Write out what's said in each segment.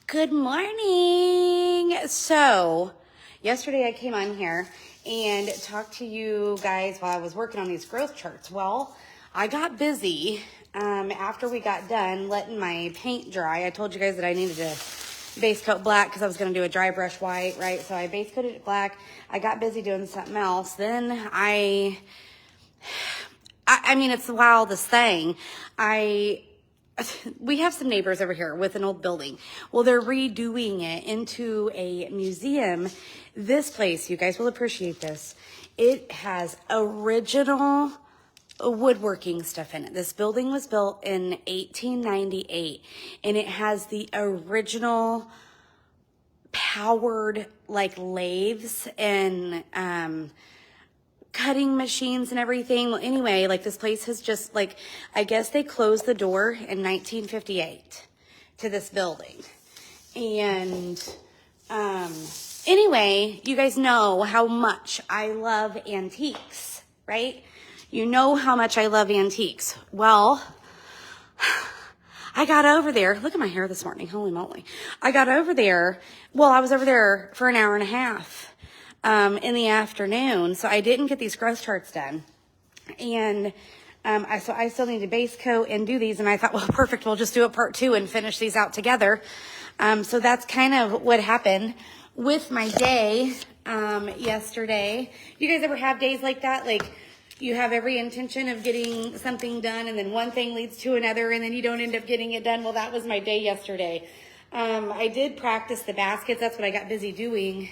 Good morning. So, yesterday I came on here and talked to you guys while I was working on these growth charts. Well, I got busy after we got done letting my paint dry. I told you guys that I needed to base coat black because I was going to do a dry brush white, right? So I base coated it black. I got busy doing something else. Then I mean, it's the wildest thing. We have some neighbors over here with an old building. Well, they're redoing it into a museum. This place, you guys will appreciate this. It has original woodworking stuff in it. This building was built in 1898, and it has the original powered like lathes and cutting machines and everything. Well, anyway, like this place has just like, I guess they closed the door in 1958 to this building. And anyway, you guys know how much I love antiques, right? You know how much I love antiques. Well, I got over there. Look at my hair this morning. Holy moly. I got over there. Well, I was over there for an hour and a half in the afternoon. So I didn't get these growth charts done. And so I still need to base coat and do these. And I thought, well, perfect. We'll just do a part 2 and finish these out together. So that's kind of what happened with my day yesterday. You guys ever have days like that? Like, you have every intention of getting something done, and then one thing leads to another, and then you don't end up getting it done. Well, that was my day yesterday. I did practice the baskets. That's what I got busy doing.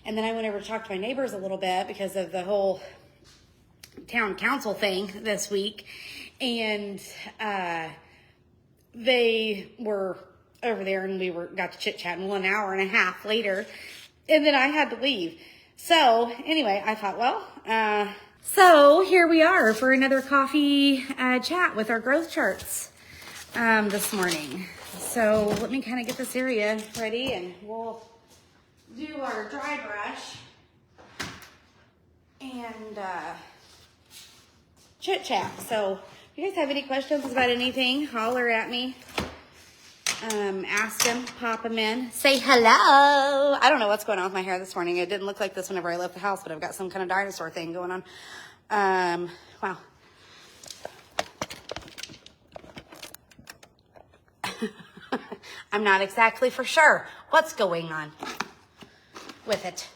And then I went over to talk to my neighbors a little bit because of the whole town council thing this week. And they were over there, and we got to chit-chatting 1 hour and a half later. And then I had to leave. So anyway, I thought, well, so here we are for another coffee chat with our growth charts this morning. So let me kind of get this area ready, and we'll do our dry brush and chit chat. So if you guys have any questions about anything, holler at me. Ask them, pop them in, say hello. I don't know what's going on with my hair this morning. It didn't look like this whenever I left the house, but I've got some kind of dinosaur thing going on. Wow. I'm not exactly for sure what's going on with it.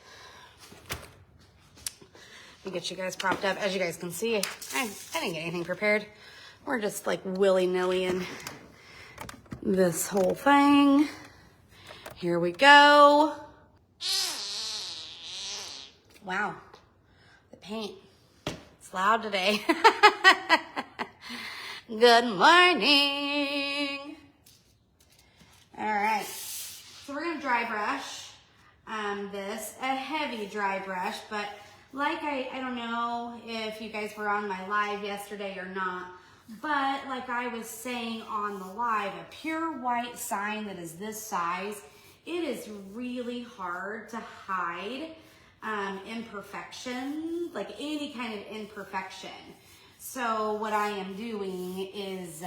Let me get you guys propped up. As you guys can see, I didn't get anything prepared. We're just like willy-nilly in this whole thing. Here we go. Wow. The paint. It's loud today. Good morning. All right. So we're going to dry brush this, a heavy dry brush, but like I don't know if you guys were on my live yesterday or not, but like I was saying on the live, a pure white sign that is this size, it is really hard to hide imperfection, like any kind of imperfection. So what I am doing is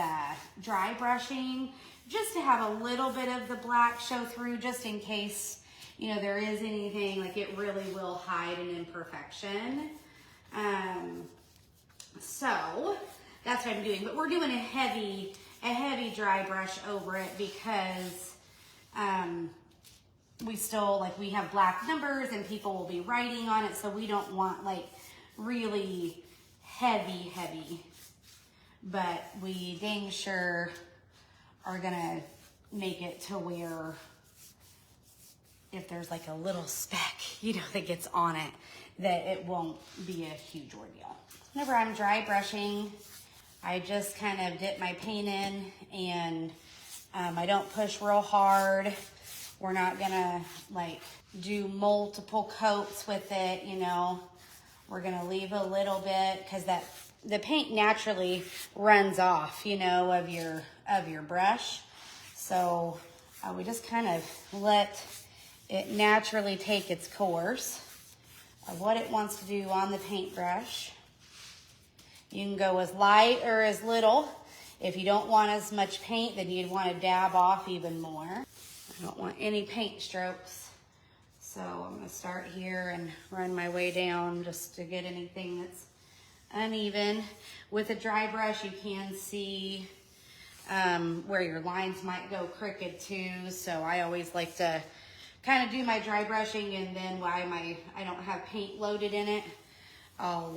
dry brushing just to have a little bit of the black show through, just in case, you know, there is anything, like it really will hide an imperfection. So that's what I'm doing, but we're doing a heavy dry brush over it because we still, like, we have black numbers and people will be writing on it, so we don't want like really heavy, but we dang sure are gonna make it to where if there's like a little speck, you know, that gets on it, that it won't be a huge ordeal. Whenever I'm dry brushing, I just kind of dip my paint in, and I don't push real hard. We're not gonna like do multiple coats with it, you know. We're gonna leave a little bit because the paint naturally runs off, you know, of your brush. So we just kind of let it naturally take its course of what it wants to do on the paintbrush. You can go as light or as little. If you don't want as much paint, then you'd want to dab off even more. I don't want any paint strokes. So I'm gonna start here and run my way down just to get anything that's uneven. With a dry brush, you can see where your lines might go crooked too. So I always like to kind of do my dry brushing, and then while I don't have paint loaded in it, I'll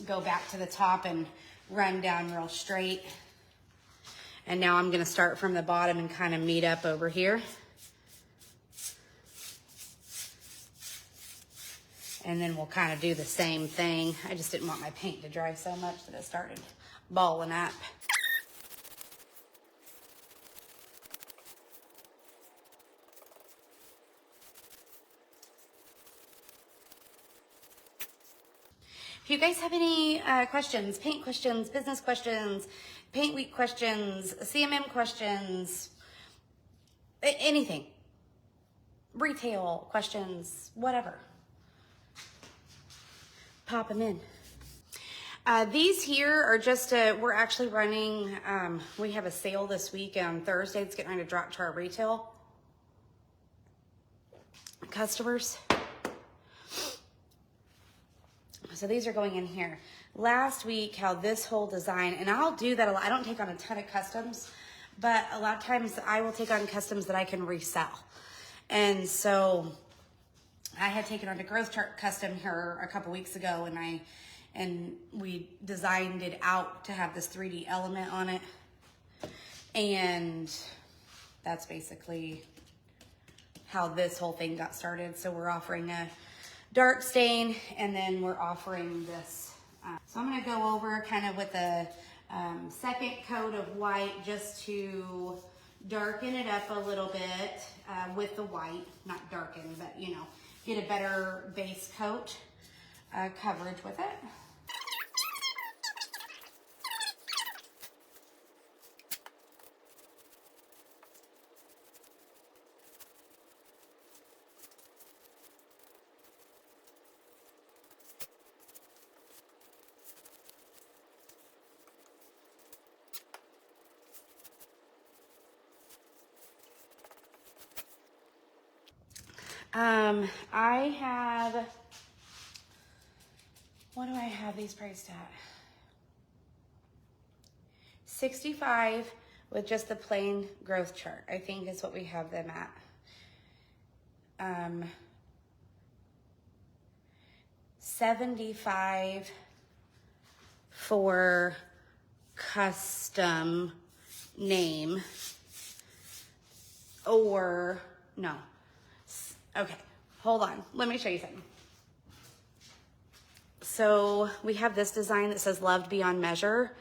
go back to the top and run down real straight. And now I'm gonna start from the bottom and kind of meet up over here. And then we'll kind of do the same thing. I just didn't want my paint to dry so much that it started balling up. If you guys have any questions, paint questions, business questions, paint week questions, CMM questions, anything, retail questions, whatever, pop them in. These here are just, we're actually running, we have a sale this week on Thursday. It's getting ready to drop to our retail customers. So these are going in here. Last week, how this whole design, and I'll do that a lot. I don't take on a ton of customs, but a lot of times I will take on customs that I can resell. And so I had taken on a growth chart custom here a couple weeks ago, and we designed it out to have this 3D element on it. And that's basically how this whole thing got started. So we're offering a dark stain, and then we're offering this. So I'm gonna go over kind of with a second coat of white just to darken it up a little bit with the white, not darken, but you know, get a better base coat coverage with it. I have, what do I have these priced at? $65 with just the plain growth chart, I think is what we have them at. $75 for custom name, or no. Okay, hold on. Let me show you something. So we have this design that says loved beyond measure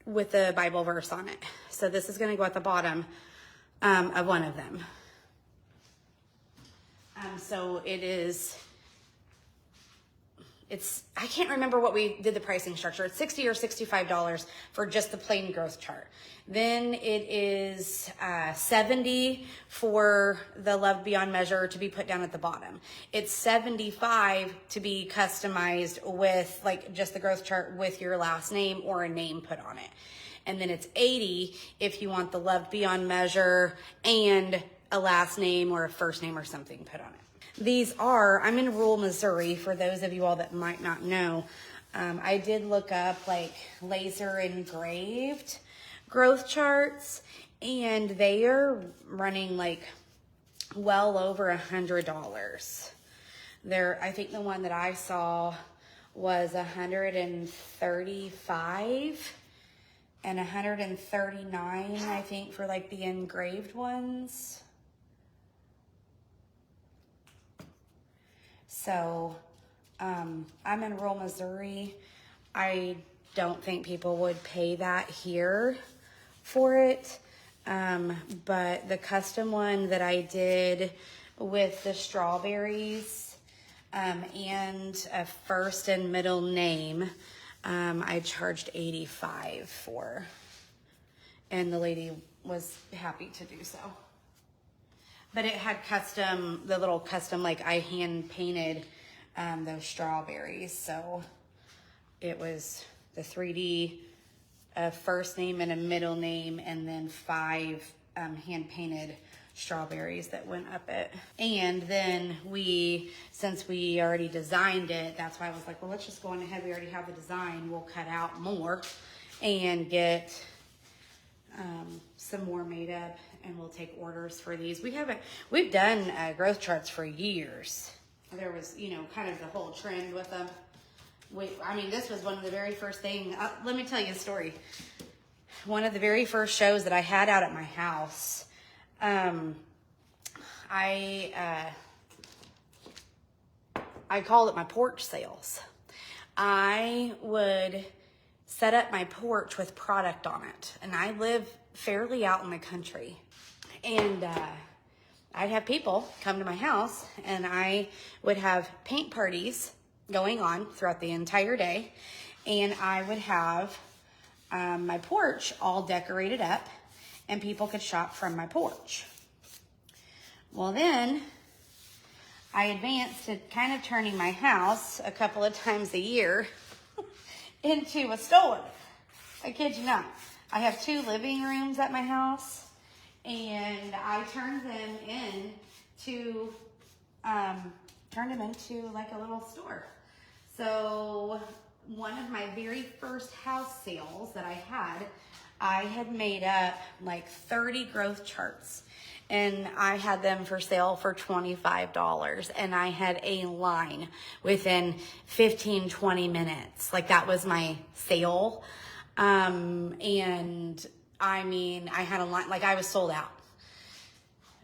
with the Bible verse on it. So this is going to go at the bottom of one of them. So I can't remember what we did the pricing structure. It's $60 or $65 for just the plain growth chart. Then it is $70 for the Love Beyond Measure to be put down at the bottom. It's $75 to be customized with like just the growth chart with your last name or a name put on it. And then it's $80 if you want the Love Beyond Measure and a last name or a first name or something put on it. These are, I'm in rural Missouri, for those of you all that might not know. I did look up like laser engraved growth charts, and they are running like well over $100. I think the one that I saw was $135 and $139, I think, for like the engraved ones. So I'm in rural Missouri. I don't think people would pay that here for it. But the custom one that I did with the strawberries and a first and middle name, I charged $85 for. And the lady was happy to do so. But it had the little custom, like I hand painted those strawberries. So it was the 3D a first name and a middle name, and then 5 hand painted strawberries that went up it. And then since we already designed it, that's why I was like, well, let's just go on ahead. We already have the design. We'll cut out more and get some more made up, and we'll take orders for these. We've done growth charts for years. There was, kind of the whole trend with them. This was one of the very first things. Let me tell you a story. One of the very first shows that I had out at my house, I called it my porch sales. I would set up my porch with product on it, and I live fairly out in the country, and I'd have people come to my house, and I would have paint parties going on throughout the entire day, and I would have my porch all decorated up, and people could shop from my porch. Well, then I advanced to kind of turning my house a couple of times a year into a store. I kid you not. I have 2 living rooms at my house, and I turned them into like a little store. So one of my very first house sales that I had made up like 30 growth charts, and I had them for sale for $25, and I had a line within 15-20 minutes. Like, that was my sale. And I had a line, like, I was sold out.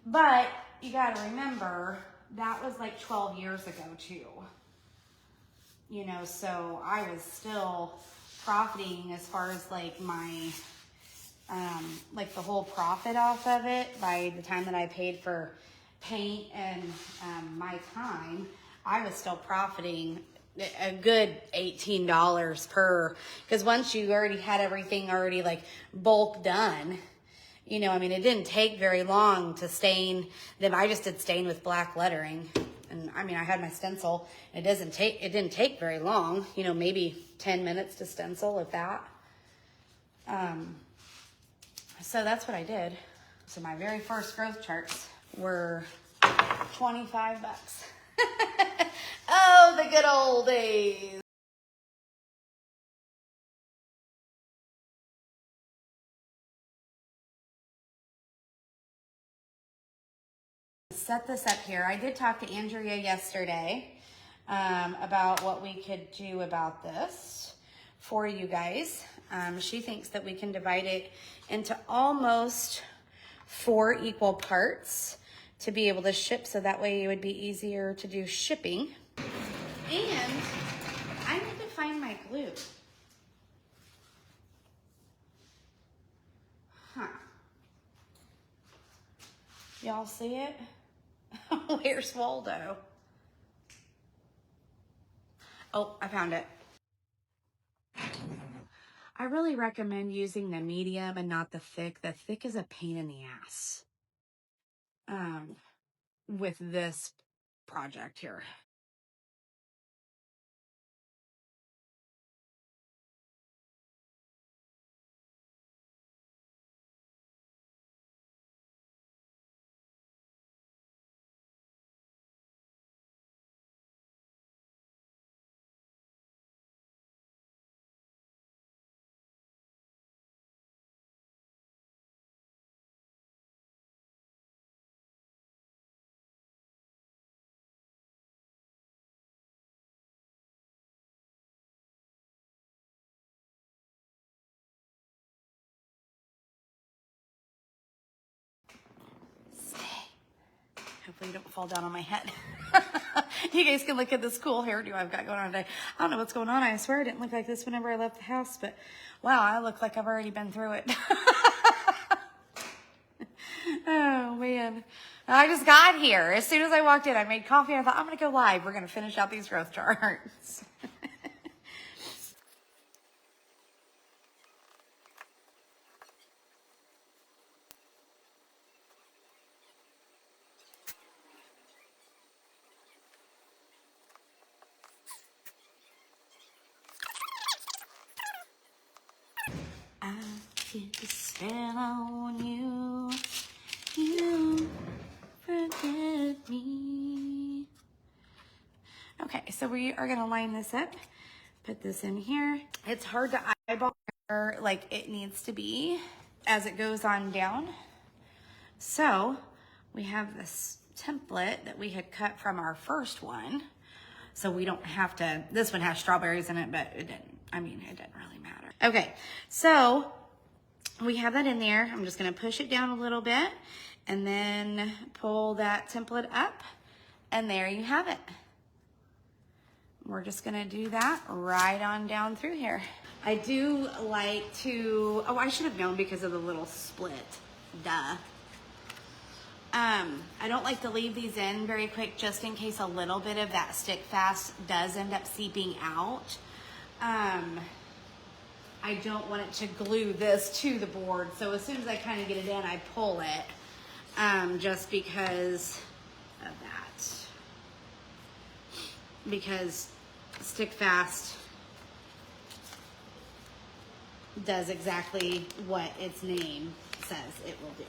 But you got to remember, that was like 12 years ago too. So I was still profiting as far as like my like the whole profit off of it. By the time that I paid for paint and my time, I was still profiting a good $18 per, because once you already had everything already like bulk done, it didn't take very long to stain them. I just did stain with black lettering, and I had my stencil. It didn't take very long, maybe 10 minutes to stencil, if that. So that's what I did. So my very first growth charts were $25. Oh, the good old days. Set this up here. I did talk to Andrea yesterday about what we could do about this for you guys. She thinks that we can divide it into almost 4 equal parts to be able to ship, so that way it would be easier to do shipping. And I need to find my glue. Huh. Y'all see it? Where's Waldo? Oh, I found it. I really recommend using the medium and not the thick. The thick is a pain in the ass with this project here. Hopefully you don't fall down on my head. You guys can look at this cool hairdo I've got going on today. I don't know what's going on. I swear it didn't look like this whenever I left the house, but wow, I look like I've already been through it. Oh, man. I just got here. As soon as I walked in, I made coffee, and I thought, I'm going to go live. We're going to finish out these growth charts. get the spell on you. You forget me. Okay, so we are gonna line this up, put this in here. It's hard to eyeball where, like, it needs to be as it goes on down. So we have this template that we had cut from our first one. So we don't have to, this one has strawberries in it, but it didn't, I mean, it didn't really matter. Okay, so we have that in there. I'm just gonna push it down a little bit and then pull that template up, and there you have it. We're just gonna do that right on down through here. I do like to, oh, I should have known because of the little split, duh. I don't like to leave these in very quick just in case a little bit of that stick fast does end up seeping out. I don't want it to glue this to the board, so as soon as I kind of get it in, I pull it, just because of that. Because stick fast does exactly what its name says it will do.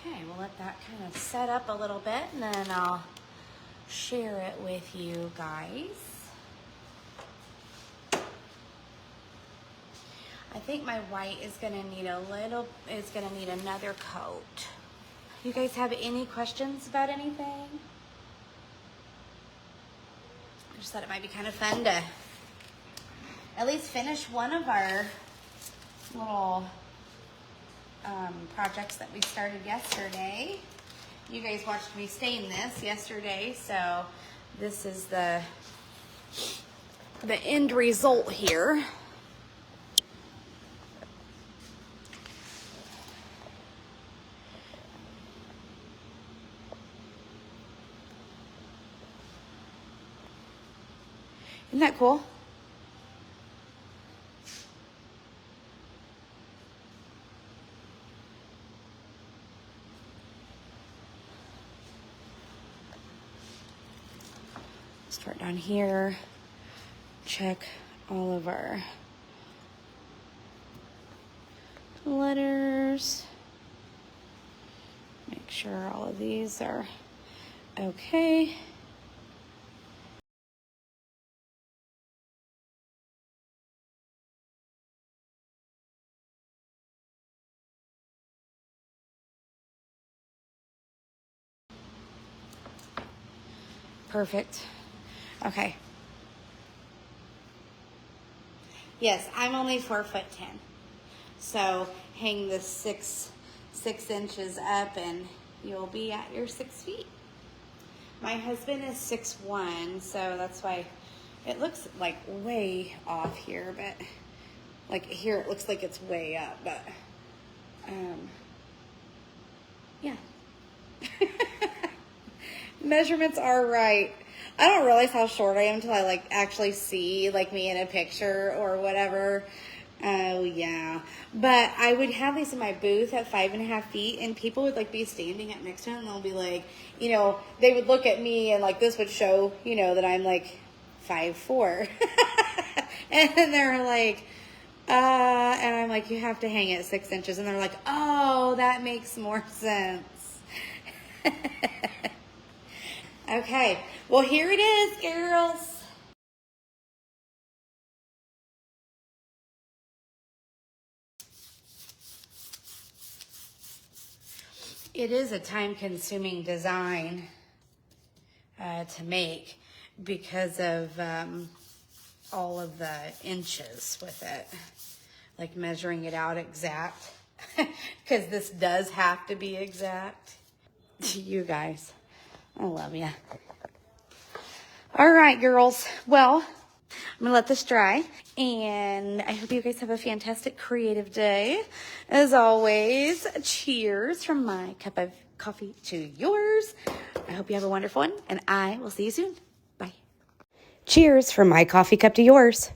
Okay, we'll let that kind of set up a little bit, and then I'll share it with you guys. I think my white is gonna need another coat. You guys have any questions about anything? I just thought it might be kind of fun to at least finish one of our little projects that we started yesterday. You guys watched me stain this yesterday, so this is the end result here. Isn't that cool? Start down here, check all of our letters, make sure all of these are okay. Perfect. Okay. Yes, I'm only 4'10". So hang this six inches up and you'll be at your 6 feet. My husband is 6'1", so that's why it looks like way off here, but like here it looks like it's way up, but yeah. Measurements are right. I don't realize how short I am until I like actually see like me in a picture or whatever. Oh yeah. But I would have these in my booth at 5.5 feet, and people would like be standing up next to it, and they'll be like, you know, they would look at me and like this would show, you know, that I'm like 5'4". And then they're like, and I'm like, you have to hang it 6 inches. And they're like, oh, that makes more sense. Okay, well, here it is, girls. It is a time-consuming design to make because of all of the inches with it, like measuring it out exact, because this does have to be exact. You guys, I love you. All right, girls. Well, I'm gonna let this dry, and I hope you guys have a fantastic creative day. As always, cheers from my cup of coffee to yours. I hope you have a wonderful one, and I will see you soon. Bye. Cheers from my coffee cup to yours.